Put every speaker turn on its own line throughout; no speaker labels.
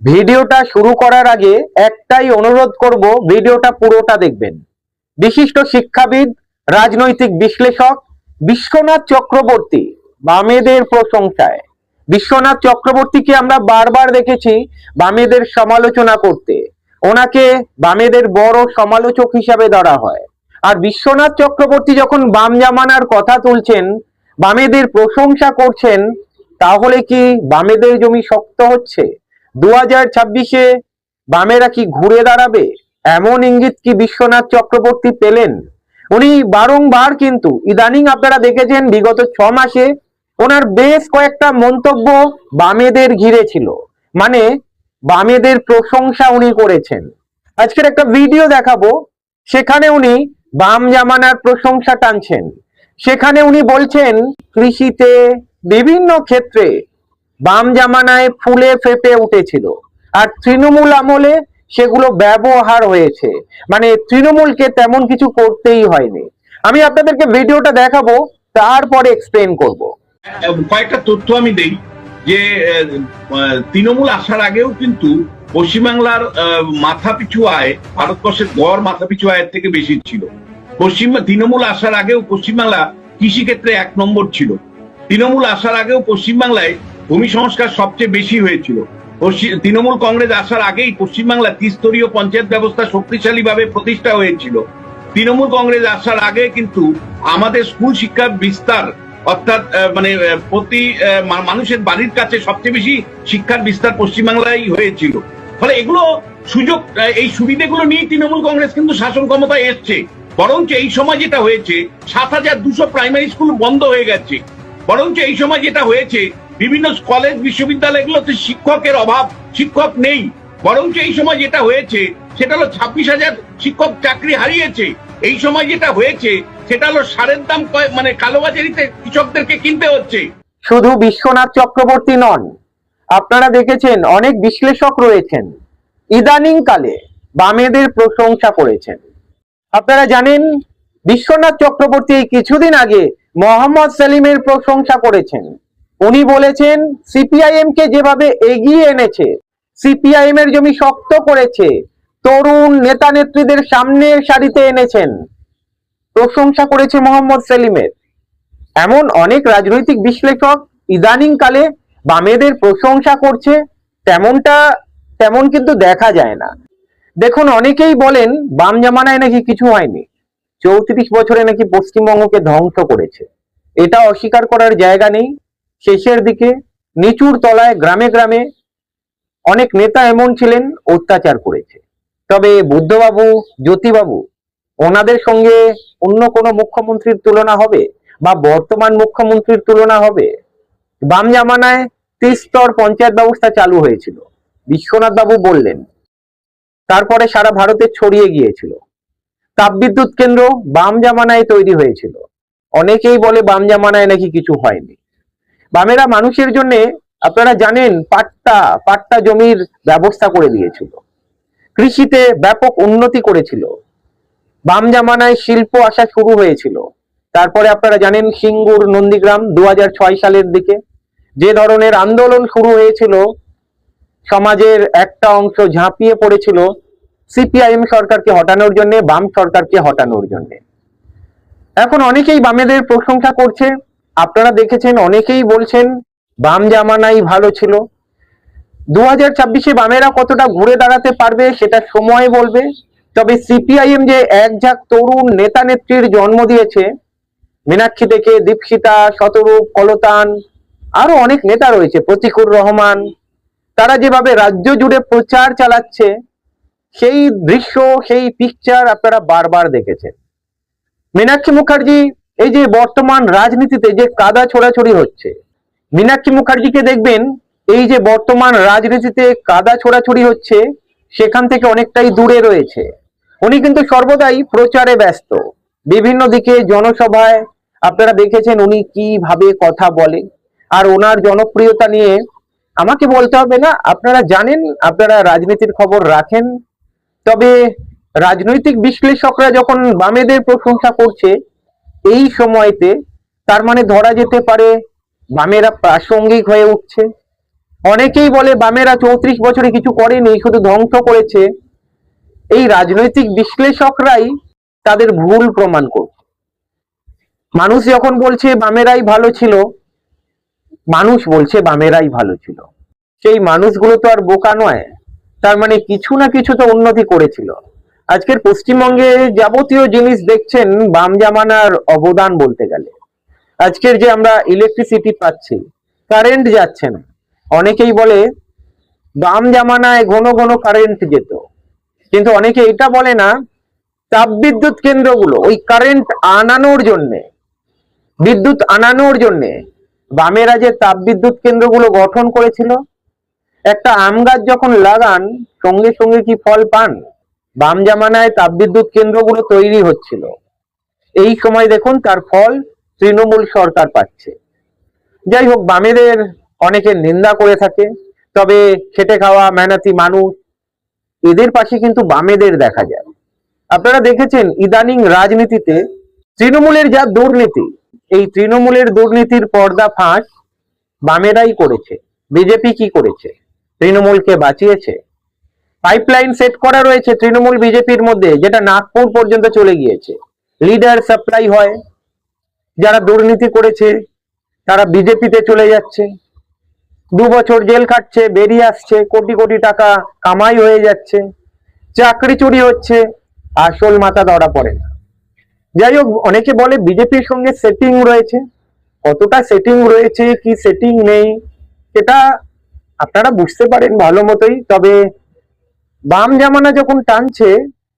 ভিডিওটা শুরু করার আগে একটাই অনুরোধ করব, ভিডিওটা পুরোটা দেখবেন। বিশিষ্ট শিক্ষাবিদ, রাজনৈতিক বিশ্লেষক বিশ্বনাথ চক্রবর্তী বামেদের প্রশংসায়। বিশ্বনাথ চক্রবর্তীকে আমরা বারবার দেখেছি বামেদের সমালোচনা করতে, ওনাকে বামেদের বড় সমালোচক হিসাবে ধরা হয়। আর বিশ্বনাথ চক্রবর্তী যখন বাম জামানার কথা তুলছেন, বামেদের প্রশংসা করছেন, তাহলে কি বামেদের জমি শক্ত হচ্ছে? 2026-এ বামেরা কি ঘুরে দাঁড়াবে? এমন ইঙ্গিত কি বিশ্বনাথ চক্রবর্তী পেলেন? উনি বারংবার, কিন্তু ইদানিং আপনারা দেখেছেন বিগত 6 মাসে ওনার বেশ কয়েকটা মন্তব্য বামেদের ঘিরে ছিল, মানে বামেদের প্রশংসা উনি করেছেন। আজকের একটা ভিডিও দেখাবো, সেখানে উনি বাম জামানার প্রশংসা টানছেন। সেখানে উনি বলছেন কৃষিতে বিভিন্ন ক্ষেত্রে বাম জামানায় ফুলে ফেপে উঠেছিল, আর তৃণমূল আমলে সেগুলো ব্যবহার হয়েছে, মানে তৃণমূলকে তেমন কিছু করতেই হয়নি। আমি আপনাদেরকে ভিডিওটা দেখাবো, তারপরে এক্সপ্লেন করব।
কয়েকটা তথ্য আমি দেই যে তৃণমূল আসার আগেও কিন্তু পশ্চিমবাংলার মাথাপিছু আয় ভারতবর্ষের গড় মাথাপিছু আয়ের থেকে বেশি ছিল। তৃণমূল আসার আগেও পশ্চিমবাংলা কৃষিক্ষেত্রে 1 নম্বর ছিল। তৃণমূল আসার আগেও পশ্চিমবাংলায় ভূমি সংস্কার সবচেয়ে বেশি হয়েছিল। তৃণমূল কংগ্রেস আসার আগেই পশ্চিমবাংলা ত্রিস্তরীয় পঞ্চায়েত ব্যবস্থা শক্তিশালী ভাবে প্রতিষ্ঠা হয়েছিল। তৃণমূল কংগ্রেস আসার আগে কিন্তু আমাদের স্কুল শিক্ষার বিস্তার, অর্থাৎ মানে প্রতি মানুষের বাড়ির কাছে সবচেয়ে বেশি শিক্ষার বিস্তার পশ্চিমবাংলায় হয়েছিল। ফলে এগুলো সুযোগ, এই সুবিধাগুলো নিয়ে তৃণমূল কংগ্রেস কিন্তু শাসন ক্ষমতায় এসছে। বরঞ্চ এই সময় যেটা হয়েছে 7,200 প্রাইমারি স্কুল বন্ধ হয়ে গেছে। বরঞ্চ এই সময় যেটা হয়েছে বিভিন্ন কলেজ বিশ্ববিদ্যালয়গুলোতে শিক্ষকের অভাব, শিক্ষক নেই। বরঞ্চ এই সময় যেটা হয়েছে সেটা হলো 26,000 শিক্ষক চাকরি হারিয়েছে। এই সময় যেটা হয়েছে সেটা হলো সারের দাম, মানে কালোবাজারিতে কৃষকদেরকে কিনতে হচ্ছে।
শুধু বিশ্বনাথ চক্রবর্তী নন, আপনারা দেখেছেন অনেক বিশ্লেষক রয়েছেন ইদানিং কালে বামেদের প্রশংসা করেছেন। আপনারা জানেন বিশ্বনাথ চক্রবর্তী কিছুদিন আগে মোহাম্মদ সেলিমের প্রশংসা করেছেন। উনি বলেছেন সিপিআইএম কে যেভাবে এগিয়ে এনেছে, সিপিআইএম এর জমি শক্ত করেছে, তরুণ নেতা নেত্রীদের সামনের সারিতে এনেছেন, প্রশংসা করেছে মোহাম্মদ সেলিমের। এমন অনেক রাজনৈতিক বিশ্লেষক ইদানিং কালে বামেদের প্রশংসা করছে, তেমন কিন্তু দেখা যায় না। দেখুন, অনেকেই বলেন বাম জামানায় নাকি কিছু হয়নি, 34 বছরে নাকি পশ্চিমবঙ্গকে ধ্বংস করেছে। এটা অস্বীকার করার জায়গা নেই। শেষের দিকে নিচুর তলায় গ্রামে গ্রামে অনেক নেতা এমন ছিলেন অত্যাচার করেছে। তবে বুদ্ধবাবু, জ্যোতিবাবু, ওনাদের সঙ্গে অন্য কোনো মুখ্যমন্ত্রীর তুলনা হবে বা বর্তমান মুখ্যমন্ত্রীর তুলনা হবে? বাম জামানায় 3 স্তর পঞ্চায়েত ব্যবস্থা চালু হয়েছিল, বিশ্বনাথ বাবু বললেন। তারপরে সারা ভারতে ছড়িয়ে গিয়েছিল। তাপবিদ্যুৎ কেন্দ্র বাম জামানায় তৈরি হয়েছিল। অনেকেই বলে বাম জামানায় নাকি কিছু হয়নি। বামেরা মানুষের জন্য, আপনারা জানেন, পাট্টা জমির ব্যবস্থা করে দিয়েছিল, কৃষিতে ব্যাপক উন্নতি করেছিল। বাম জামানায় শিল্প আসা শুরু হয়েছিল। তারপরে আপনারা জানেন সিঙ্গুর, নন্দীগ্রাম 2006 সালের দিকে যে ধরনের আন্দোলন শুরু হয়েছিল, সমাজের একটা অংশ ঝাঁপিয়ে পড়েছিল সিপিআইএম সরকারকে হটানোর জন্য, বাম সরকারকে হটানোর জন্য। এখন অনেকেই বামেদের প্রশংসা করছে। আপনারা দেখেছেন অনেকেই বলছেন বাম জামানাই ভালো ছিল। 2026-এ বামেরা কতটা ঘুরে দাঁড়াতে পারবে সেটা সময় বলবে। তবে সিপিআইএম যে এক ঝাঁক তরুণ নেতা নেত্রীর জন্ম দিয়েছে, মীনাক্ষী থেকে দীপশিতা, শতরূপ, কলতান, আরো অনেক নেতা রয়েছে, প্রতিকুর রহমান, তারা যেভাবে রাজ্য জুড়ে প্রচার চালাচ্ছে, সেই দৃশ্য, সেই পিকচার আপনারা বারবার দেখেছেন। মীনাক্ষী মুখার্জি, এই যে বর্তমান রাজনীতিতে যে কাদা ছোড়াছড়ি হচ্ছে, মীনাক্ষী মুখার্জিকে দেখবেন এই যে বর্তমান রাজনীতিতে কাদা ছোড়াছড়ি হচ্ছে সেখান থেকে অনেকটাই দূরে রয়েছে। উনি কিন্তু সর্বদাই প্রচারে ব্যস্ত, বিভিন্ন দিকে জনসভায় আপনারা দেখেছেন উনি কিভাবে কথা বলে। আর ওনার জনপ্রিয়তা নিয়ে আমাকে বলতে হবে না, আপনারা জানেন, আপনারা রাজনীতির খবর রাখেন। তবে রাজনৈতিক বিশ্লেষকরা যখন বামেদের প্রশংসা করছে এই সময়তে, তার মানে ধরা যেতে পারে বামেরা প্রাসঙ্গিক হয়ে উঠছে। অনেকেই বলে বামেরা 34 বছরে কিছু করেনি, শুধু ধ্বংস করেছে। এই রাজনৈতিক বিশ্লেষকরাই তাদের ভুল প্রমাণ করছে। মানুষ যখন বলছে বামেরাই ভালো ছিল, মানুষ বলছে বামেরাই ভালো ছিল, সেই মানুষগুলো তো আর বোকা নয়। তার মানে কিছু না কিছু তো উন্নতি করেছিল। আজকের পশ্চিমবঙ্গে যাবতীয় জিনিস দেখছেন বাম জামানার অবদান বলতে গেলে। আজকের যে আমরা ইলেকট্রিসিটি পাচ্ছি, কারেন্ট যাচ্ছে না। অনেকেই বলে বাম জামানায় ঘন ঘন কারেন্ট যেত, কিন্তু অনেকে এটা বলে না তাপবিদ্যুৎ কেন্দ্রগুলো ওই কারেন্ট আনানোর জন্যে, বিদ্যুৎ আনানোর জন্যে বামেরা যে তাপবিদ্যুৎ কেন্দ্রগুলো গঠন করেছিল, একটা আম গাছ যখন লাগান সঙ্গে সঙ্গে কি ফল পান? বাম জামানায় তাপবিদ্যুৎ কেন্দ্রগুলো তৈরি হচ্ছিল, এই সময় দেখুন তার ফল তৃণমূল সরকার পাচ্ছে। যাই হোক, বামেদের অনেকে নিন্দা করে থাকে, তবে খেটে খাওয়া মেহনতি মানুষ, এদের পাশে কিন্তু বামেদের দেখা যায়। আপনারা দেখেছেন ইদানিং রাজনীতিতে তৃণমূলের যা দুর্নীতি, এই তৃণমূলের দুর্নীতির পর্দা ফাঁস বামেরাই করেছে। বিজেপি কি করেছে? তৃণমূলকে বাঁচিয়েছে। পাইপলাইন সেট করা রয়েছে তৃণমূল বিজেপির মধ্যে, যেটা নাগপুর পর্যন্ত চলে গিয়েছে। লিডার সাপ্লাই হয়, যারা দুর্নীতি করেছে তারা বিজেপিতে চলে যাচ্ছে, 2 বছর জেল খাটছে, বেরিয়ে আসছে, কোটি কোটি টাকা কামাই হয়ে যাচ্ছে, চাকরি চুরি হচ্ছে, আসল মাথা ধরা পড়ে না। যাই হোক, অনেকে বলে বিজেপির সঙ্গে সেটিং রয়েছে। কতটা সেটিং রয়েছে কি সেটিং নেই সেটা আপনারা বুঝতে পারেন ভালো মতোই। তবে বাম জামানা যখন টানছে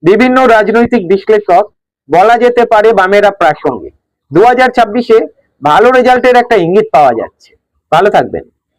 বিভিন্ন রাজনৈতিক বিশ্লেষক, বলা যেতে পারে বামেরা প্রাসঙ্গিক। 2026-এ ভালো রেজাল্টের একটা ইঙ্গিত পাওয়া যাচ্ছে। ভালো থাকবেন।